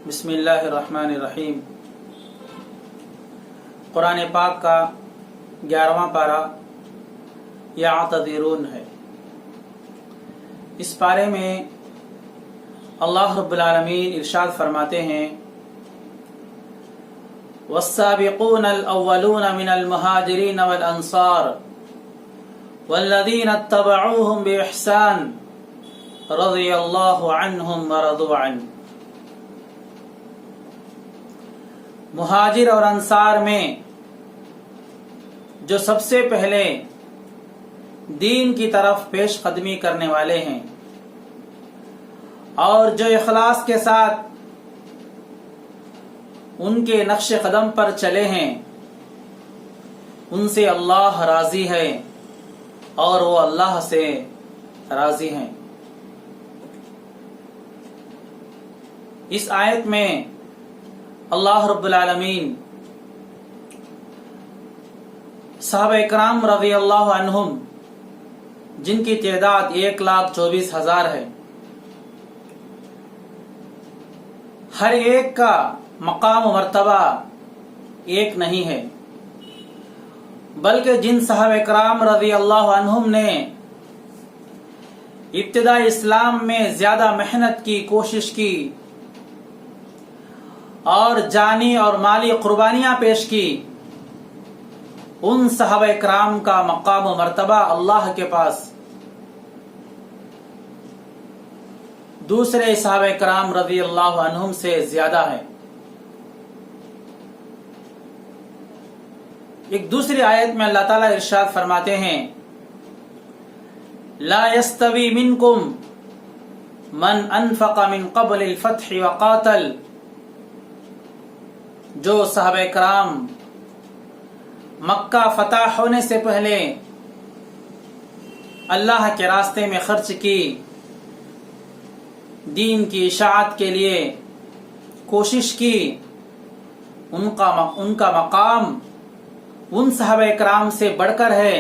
بسم اللہ الرحمن الرحیم۔ قرآن پاک کا 11واں پارہ یعتذرون ہے۔ اس پارے میں اللہ رب العالمین ارشاد فرماتے ہیں والسابقون الاولون من المہاجرین والانصار والذین اتبعوهم بإحسان رضی اللہ عنہم ورضوا عنہ۔ مہاجر اور انصار میں جو سب سے پہلے دین کی طرف پیش قدمی کرنے والے ہیں اور جو اخلاص کے ساتھ ان کے نقش قدم پر چلے ہیں ان سے اللہ راضی ہے اور وہ اللہ سے راضی ہیں۔ اس آیت میں اللہ رب العالمین صحابہ اکرام رضی اللہ عنہم جن کی تعداد 1,24,000 ہے، ہر ایک کا مقام و مرتبہ ایک نہیں ہے، بلکہ جن صحابہ اکرام رضی اللہ عنہم نے ابتداء اسلام میں زیادہ محنت کی، کوشش کی اور جانی اور مالی قربانیاں پیش کی، ان صحابہ اکرام کا مقام و مرتبہ اللہ کے پاس دوسرے صحابہ اکرام رضی اللہ عنہم سے زیادہ ہے۔ ایک دوسری آیت میں اللہ تعالیٰ ارشاد فرماتے ہیں لا يستوي منكم من انفق من قبل الفتح وقاتل۔ جو صحابہ کرام مکہ فتح ہونے سے پہلے اللہ کے راستے میں خرچ کی، دین کی اشاعت کے لیے کوشش کی، ان کا مقام ان صحابہ کرام سے بڑھ کر ہے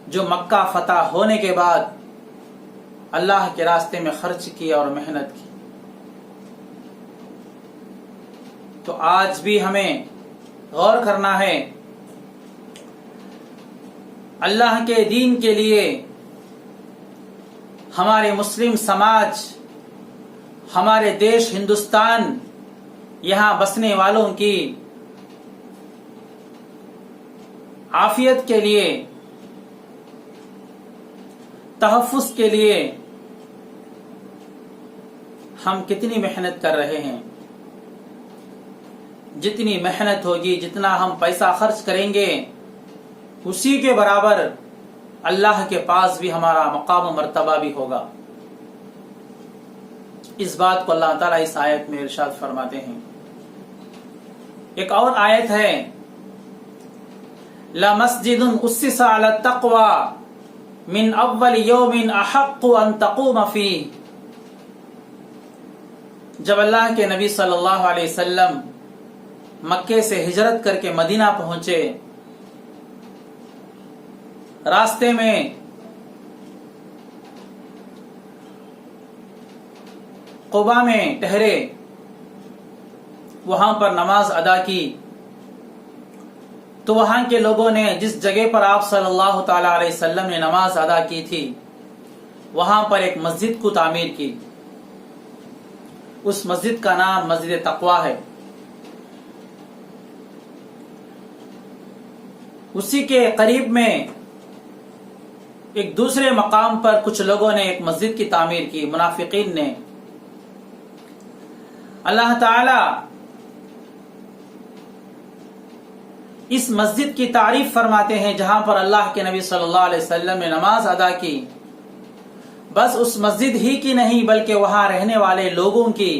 جو مکہ فتح ہونے کے بعد اللہ کے راستے میں خرچ کی اور محنت کی۔ تو آج بھی ہمیں غور کرنا ہے، اللہ کے دین کے لیے ہمارے مسلم سماج، ہمارے دیش ہندوستان، یہاں بسنے والوں کی عافیت کے لیے، تحفظ کے لیے ہم کتنی محنت کر رہے ہیں۔ جتنی محنت ہوگی، جتنا ہم پیسہ خرچ کریں گے، اسی کے برابر اللہ کے پاس بھی ہمارا مقام و مرتبہ بھی ہوگا۔ اس بات کو اللہ تعالیٰ اس آیت میں ارشاد فرماتے ہیں۔ ایک اور آیت ہے لَمَسْجِدٌ أُسِّسَ عَلَى التَّقْوَى مِنْ أَوَّلِ يَوْمٍ أَحَقُّ أَن تَقُومَ فِيهِ۔ جب اللہ کے نبی صلی اللہ علیہ وسلم مکے سے ہجرت کر کے مدینہ پہنچے، راستے میں قباء میں ٹھہرے، وہاں پر نماز ادا کی، تو وہاں کے لوگوں نے جس جگہ پر آپ صلی اللہ تعالی علیہ وسلم نے نماز ادا کی تھی وہاں پر ایک مسجد کو تعمیر کی۔ اس مسجد کا نام مسجد تقوی ہے۔ اسی کے قریب میں ایک دوسرے مقام پر کچھ لوگوں نے ایک مسجد کی تعمیر کی، منافقین نے۔ اللہ تعالی اس مسجد کی تعریف فرماتے ہیں جہاں پر اللہ کے نبی صلی اللہ علیہ وسلم نے نماز ادا کی۔ بس اس مسجد ہی کی نہیں بلکہ وہاں رہنے والے لوگوں کی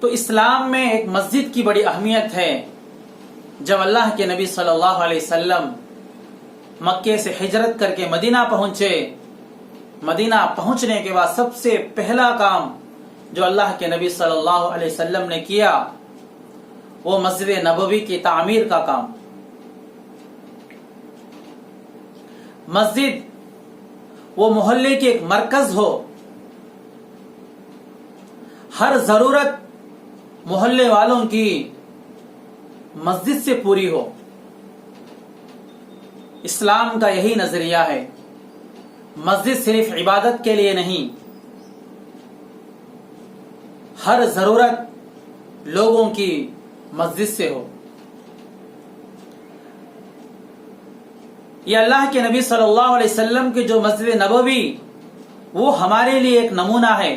تو اسلام میں ایک مسجد کی بڑی اہمیت ہے۔ جب اللہ کے نبی صلی اللہ علیہ وسلم مکے سے ہجرت کر کے مدینہ پہنچے، مدینہ پہنچنے کے بعد سب سے پہلا کام جو اللہ کے نبی صلی اللہ علیہ وسلم نے کیا وہ مسجد نبوی کی تعمیر کا کام۔ مسجد وہ محلے کی ایک مرکز ہو हर जरूरत मोहल्ले वालों की मस्जिद से पूरी हो। इस्लाम का यही नजरिया है। मस्जिद सिर्फ इबादत के लिए नहीं, हर जरूरत लोगों की मस्जिद से हो। ये अल्लाह के नबी सल्लल्लाहु अलैहि वसल्लम की जो मस्जिद नबवी, वो हमारे लिए एक नमूना है।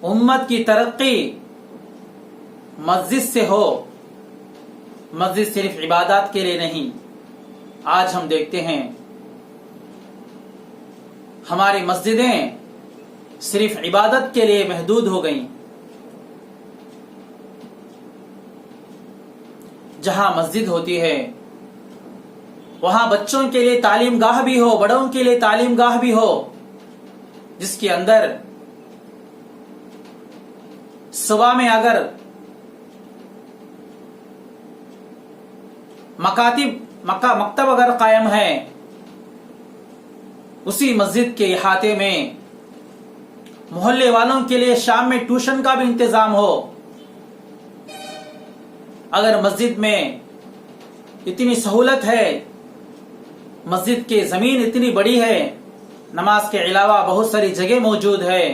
उम्मत की तरक्की मस्जिद से हो, मस्जिद सिर्फ इबादत के लिए नहीं। आज हम देखते हैं हमारी मस्जिदें सिर्फ इबादत के लिए महदूद हो गईं। जहां मस्जिद होती है वहां बच्चों के लिए तालीम गाह भी हो, बड़ों के लिए तालीम गाह भी हो, जिसके अंदर सुबह में अगर मकतब अगर कायम है, उसी मस्जिद के इहाते में मोहल्ले वालों के लिए शाम में ट्यूशन का भी इंतजाम हो। अगर मस्जिद में इतनी सहूलत है, मस्जिद की जमीन इतनी बड़ी है, नमाज के अलावा बहुत सारी जगह मौजूद है,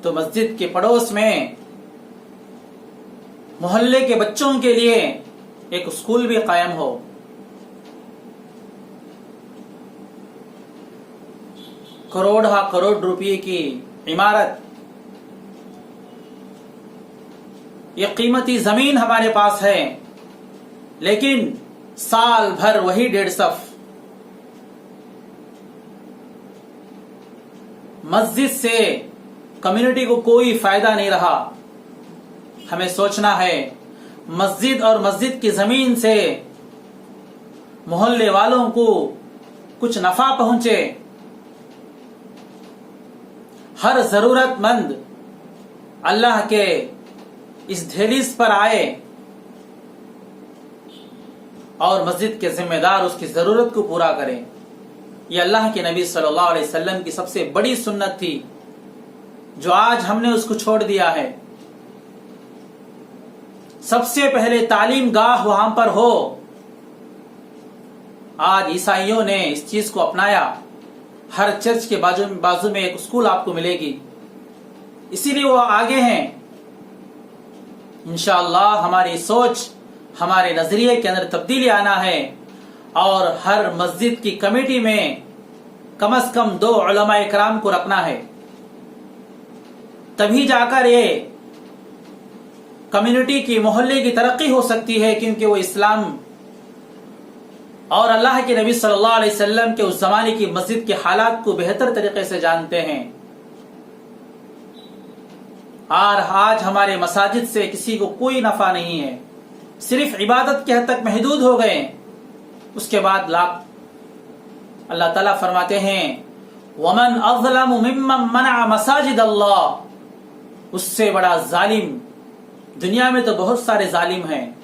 तो मस्जिद के पड़ोस में मोहल्ले के बच्चों के लिए एक स्कूल भी कायम हो। करोड़ रुपए की इमारत, ये कीमती जमीन हमारे पास है, लेकिन साल भर वही 1.5 सफ। मस्जिद से कम्युनिटी को कोई फायदा नहीं रहा। हमें सोचना है मस्जिद और मस्जिद की जमीन से मोहल्ले वालों को कुछ नफा पहुंचे, हर जरूरतमंद अल्लाह के इस दहलीज पर आए और मस्जिद के जिम्मेदार उसकी जरूरत को पूरा करें। यह अल्लाह के नबी सल्लल्लाहु अलैहि वसल्लम की सबसे बड़ी सुन्नत थी, जो आज हमने उसको छोड़ दिया है। सबसे पहले तालीम गाह वहां पर हो। आज ईसाइयों ने इस चीज को अपनाया। हर चर्च के बाजू में एक स्कूल आपको मिलेगी, इसीलिए वो आगे हैं। इंशाअल्लाह हमारी सोच, हमारे नजरिए के अंदर तब्दीली आना है और हर मस्जिद की कमेटी में कम से कम 2 उलमा इकराम को रखना है। तभी जाकर ये कम्युनिटी की, मोहल्ले की तरक्की हो सकती है, क्योंकि वो इस्लाम और अल्लाह के नबी सल्लल्लाहु अलैहि वसल्लम के उस जमाने की मस्जिद के हालात को बेहतर तरीके से जानते हैं। और आज हमारे मसाजिद से किसी को कोई नफा नहीं है, सिर्फ इबादत के हद तक महदूद हो गए। उसके बाद अल्लाह ताला फरमाते हैं, वमन अज़लमु मिम्मन मनअ मसाजिद अल्लाह। उससे बड़ा जालिम, दुनिया में तो बहुत सारे जालिम हैं,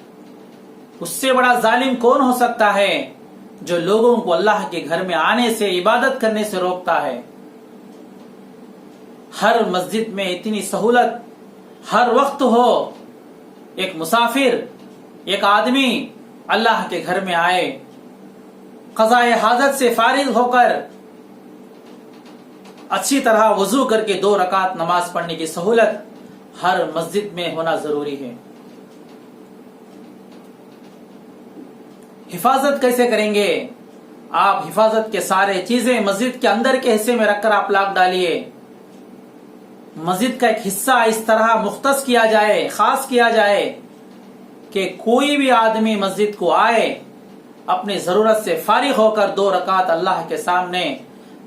उससे बड़ा जालिम कौन हो सकता है जो लोगों को अल्लाह के घर में आने से, इबादत करने से रोकता है। हर मस्जिद में इतनी सहूलत हर वक्त हो, एक मुसाफिर, एक आदमी अल्लाह के घर में आए, क़ज़ाए हाजत से फारिग होकर अच्छी तरह वजू करके 2 रकात नमाज पढ़ने की सहूलत हर मस्जिद में होना जरूरी है। हिफाजत कैसे करेंगे आप? हिफाजत के सारे चीजें मस्जिद के अंदर के हिस्से में रखकर आप लॉक डालिए। मस्जिद का एक हिस्सा इस तरह मुख्तस किया जाए, खास किया जाए कि कोई भी आदमी मस्जिद को आए, अपनी जरूरत से फारिग होकर 2 रकात अल्लाह के सामने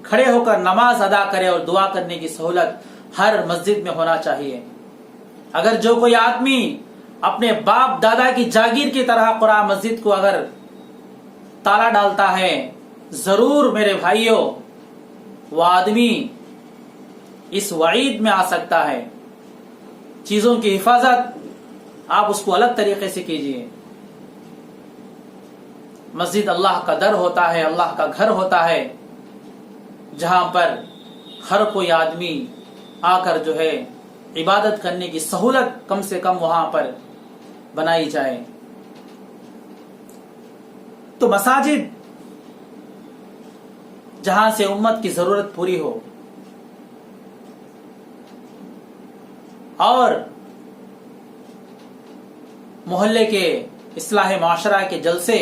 खड़े होकर नमाज अदा करे और दुआ करने की सहूलत हर मस्जिद में होना चाहिए। अगर जो कोई आदमी अपने बाप दादा की जागीर की तरह कुरान मस्जिद को अगर ताला डालता है, जरूर मेरे भाइयों वो आदमी इस वईद में आ सकता है। चीजों की हिफाजत आप उसको अलग तरीके से कीजिए। मस्जिद अल्लाह का दर होता है, अल्लाह का घर होता है, जहां पर हर कोई आदमी आकर जो है इबादत करने की सहूलत कम से कम वहां पर बनाई जाए। तो मसाजिद जहां से उम्मत की जरूरत पूरी हो और मोहल्ले के इस्लाह माशरा के जलसे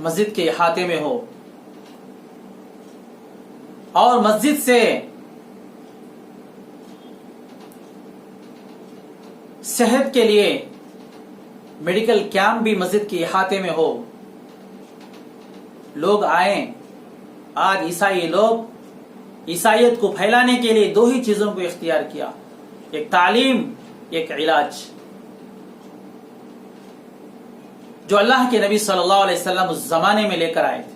मस्जिद के अहाते में हो और मस्जिद से सेहत के लिए मेडिकल कैंप भी मस्जिद के अहाते में हो, लोग आए। आज ईसाई लोग ईसाइयत को फैलाने के लिए दो ही चीजों को इख्तियार किया, एक तालीम, एक इलाज। जो अल्लाह के नबी सल्लल्लाहु अलैहि वसल्लम उस जमाने में लेकर आए थे।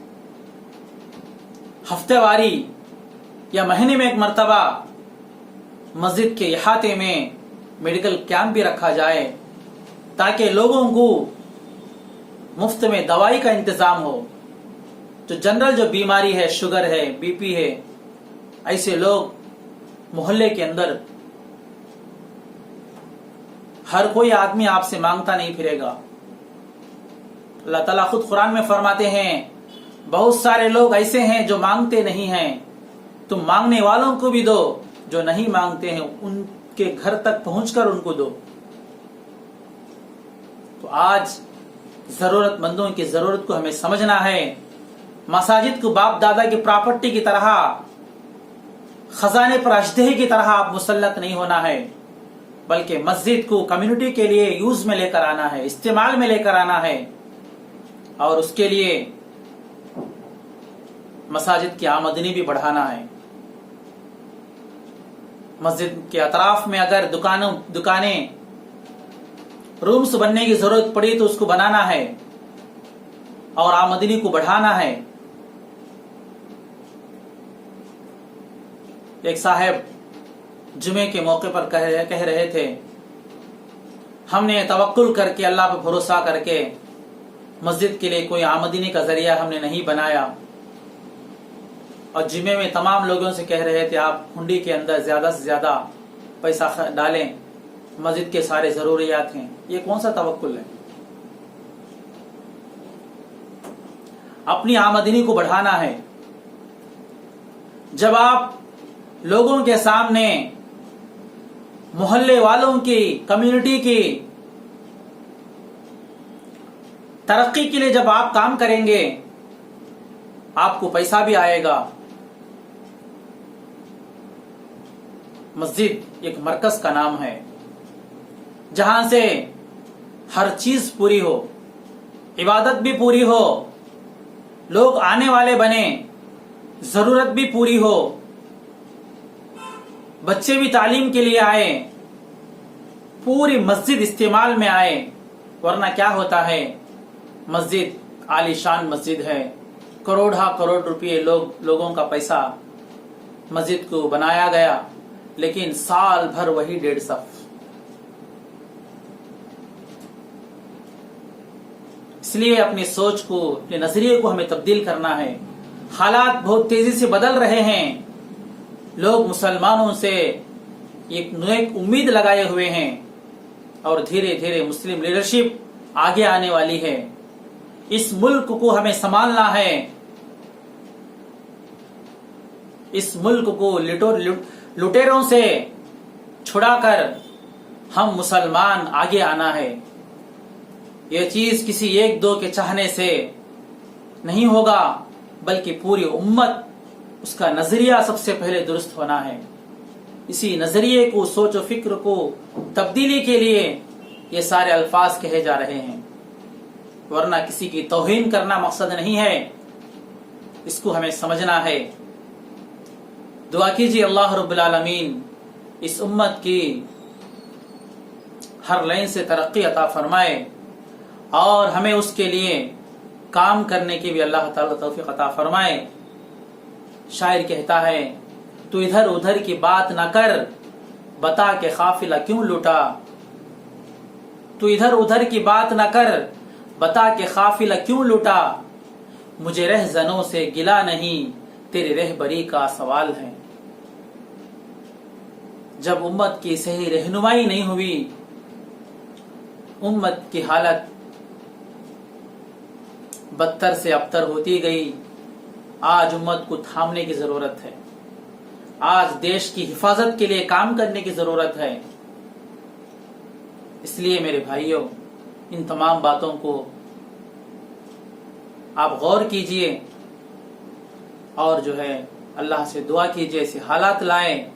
हफ्तेवारी या महीने में एक मर्तबा मस्जिद के अहाते में मेडिकल कैंप भी रखा जाए ताकि लोगों को मुफ्त में दवाई का इंतजाम हो। जो जनरल जो बीमारी है, शुगर है, बीपी है, ऐसे लोग मोहल्ले के अंदर हर कोई आदमी आपसे मांगता नहीं फिरेगा। अल्लाह ताला खुद कुरान में फरमाते हैं, बहुत सारे लोग ऐसे हैं जो मांगते नहीं हैं, तुम मांगने वालों को भी दो, जो नहीं मांगते हैं उनके घर तक पहुंचकर उनको दो। तो आज जरूरतमंदों की जरूरत को हमें समझना है। मसाजिद को बाप दादा की प्रॉपर्टी की तरह, खजाने पर अजदही की तरह आप मुसल्लत नहीं होना है, बल्कि मस्जिद को कम्युनिटी के लिए यूज में लेकर आना है, इस्तेमाल में लेकर आना है। और उसके लिए मसाजिद की आमदनी भी बढ़ाना है। मस्जिद के अतराफ में अगर दुकानें रूम्स बनने की जरूरत पड़ी तो उसको बनाना है और आमदनी को बढ़ाना है। एक साहब जुमे के मौके पर कह रहे थे, हमने तवक्कुल करके, अल्लाह पर भरोसा करके मस्जिद के लिए कोई आमदनी का जरिया हमने नहीं बनाया। और जुमे में तमाम लोगों से कह रहे थे, आप हुंडी के अंदर ज्यादा से ज्यादा पैसा डालें, मस्जिद के सारे जरूरियात हैं। ये कौन सा तवक्कुल है? अपनी आमदनी को बढ़ाना है। जब आप लोगों के सामने, मोहल्ले वालों की, कम्युनिटी की तरक्की के लिए जब आप काम करेंगे, आपको पैसा भी आएगा। मस्जिद एक मरकज का नाम है जहां से हर चीज पूरी हो, इबादत भी पूरी हो, लोग आने वाले बने, जरूरत भी पूरी हो, बच्चे भी तालीम के लिए आए, पूरी मस्जिद इस्तेमाल में आए। वरना क्या होता है, मस्जिद आलीशान मस्जिद है, करोड़ रुपये लोगों का पैसा मस्जिद को बनाया गया, लेकिन साल भर वही 1.5 सफ। इसलिए अपनी सोच को, अपने नजरिए को हमें तब्दील करना है। हालात बहुत तेजी से बदल रहे हैं। लोग मुसलमानों से एक उम्मीद लगाए हुए हैं और धीरे धीरे मुस्लिम लीडरशिप आगे आने वाली है। इस मुल्क को हमें संभालना है। इस मुल्क को लुटेरों से छुड़ाकर हम मुसलमान आगे आना है। यह चीज किसी एक दो के चाहने से नहीं होगा, बल्कि पूरी उम्मत, उसका नजरिया सबसे पहले दुरुस्त होना है। इसी नजरिए को, सोच और फिक्र को तब्दीली के लिए ये सारे अल्फाज कहे जा रहे हैं। वरना किसी की तौहीन करना मकसद नहीं है। इसको हमें समझना है। दुआ कीजिए अल्लाह रब्बुल आलमीन इस उम्मत की हर लाइन से तरक्की अता फरमाए और हमें उसके लिए काम करने की भी अल्लाह ताला तौफीक अता फरमाए। शायर कहता है, तू इधर उधर की बात न कर, बता के काफिला क्यों लूटा। तू इधर उधर की बात न कर, बता के काफिला क्यों लुटा, मुझे रहज़नों से गिला नहीं, तेरी रहबरी का सवाल है। जब उम्मत की सही रहनुमाई नहीं हुई, उम्मत की हालत बदतर से अबतर होती गई। आज उम्मत को थामने की जरूरत है। आज देश की हिफाजत के लिए काम करने की जरूरत है। इसलिए मेरे भाइयों, इन तमाम बातों को आप गौर कीजिए और जो है अल्लाह से दुआ कीजिए ऐसे हालात लाएं।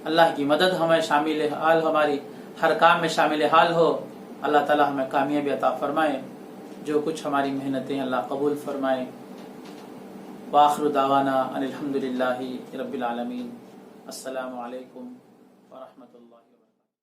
अल्लाह की मदद हमें शामिल हाल, हमारी हर काम में शामिल हाल हो। अल्लाह ताला हमें कामयाबी अता फरमाए। जो कुछ हमारी मेहनतें अल्लाह कबूल फरमाए। वाखिर दावाना अनिल हम्दुलिल्लाहि रब्बिल आलमीन। अस्सलामु अलैकुम व रहमतुल्लाह।